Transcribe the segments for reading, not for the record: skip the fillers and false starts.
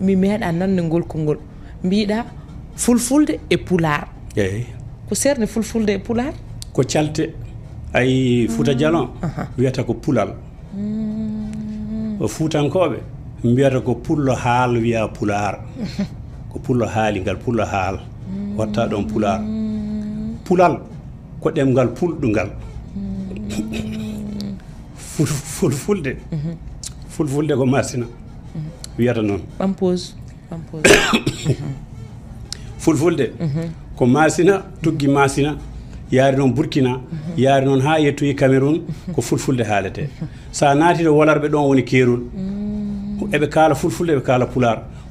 mi meeɗa nande ngol kongol mbiɗa fulfulde e pular eyi ko serne fulfulde e pular ko calte ay Fouta Djalon wiyata ko pulal o fuutankoɓe mbiyata ko pullo haal wiya pular ko pullo haaligal pullo haal watta ɗon pular pulal ko ɗemgal pulɗugal fulfulde fulfulde ko masina wiyata noon ɓampose fulfulde ko masina tuggi masina yaari noon Burkina yaari noon ha yettoyi Cameroun ko fulfulde haalete sa naati to wolarɓe ɗon woni keerol eɓe kaala fulfulde eɓe kaala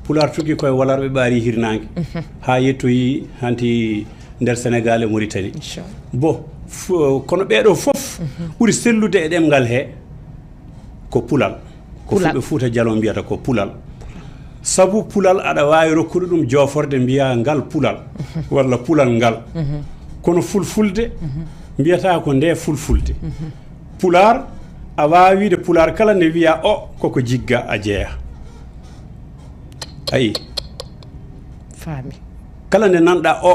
pular tuggi koye wolarɓe ɓaari hirnangue ha yettoyi hanti nder Sénégal e Mauritanie bon kono ɓeeɗo fof ɓuri sellude e ɗemgal he ko pulal ko fulɓe Fouta Djalon mbiyata ko pulal sabu pulal aɗa wawi rokkude ɗum joforde mbiya ngal pulal walla pulal ngal kono fulfulde mbiyata ko nde fulfulde pular a wawi wiide pular kala nde wiya o koko jigga a jeeya ayi faami kala nde nanɗa o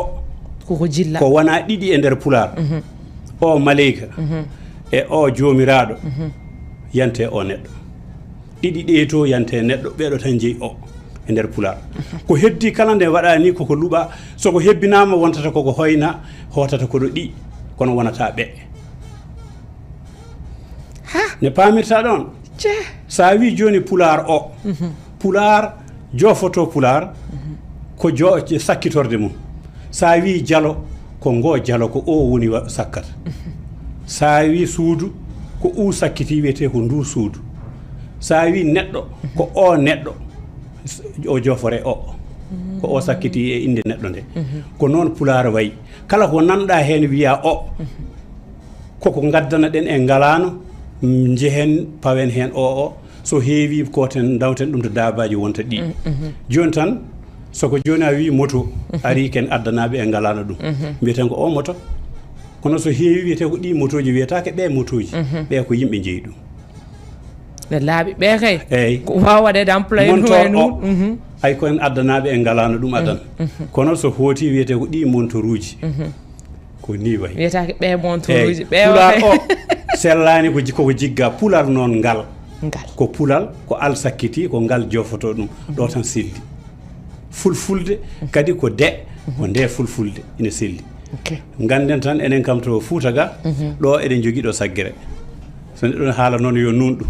koko jilla ko wona ɗiɗi e nder pular o maleyka e o jomiraɗo yante o neɗɗo ɗiɗi ɗeeto yante neɗɗo ɓeɗo tan jeeyi o e nder pular ko heddi kala nde waɗa ni koko luɓa soko hebbinama wontata koko hoyna hotata koɗo ɗi kono wonata ɓe ne pamirta ɗon sa wi joni pular o pular jofoto pular ko sakkitorde mum sa wi jalo ko ngo jalo ko o woni sakkata sa wi suudu ko u sakkiti wiyete ko ndu suudu sa wi neɗɗo ko o neɗɗo o jofore o ko o sakkiti e inde neɗɗo nde ko noon pular wayi kala ko nanɗa hen wiya o koko gaddana ɗen e ngalano jehen pawen hen o so heewi koten dawten ɗum to dabaji wonta ɗi joni tan soko joni a wi moto ari ken addanaɓe e ngalano ɗum mbiyeten ko o moto kono so heewi wiyete ko ɗi motoji wiyetake ɓe motoji ɓe ko yimɓe jeeyi ɗum ne laaɓi ɓe kay eyyi ko wawa waɗede employé montor hay koen addanaɓe e ngalano ɗum adan kono so hooti wiyete ko ɗi montoruji ko ni wayi wiyetake ɓe montoruji ɓe pular o sellani koko jigga pular noon ngal ko pulal ko al sakkiti ko ngal jofoto ɗum ɗo tan selli fulfulde kadi ko nde fulfulde ina selli ganden tan enen kam to Fouta ga ɗo eɗen jogui ɗo saggere so neɗɗo haala noon yo nunɗu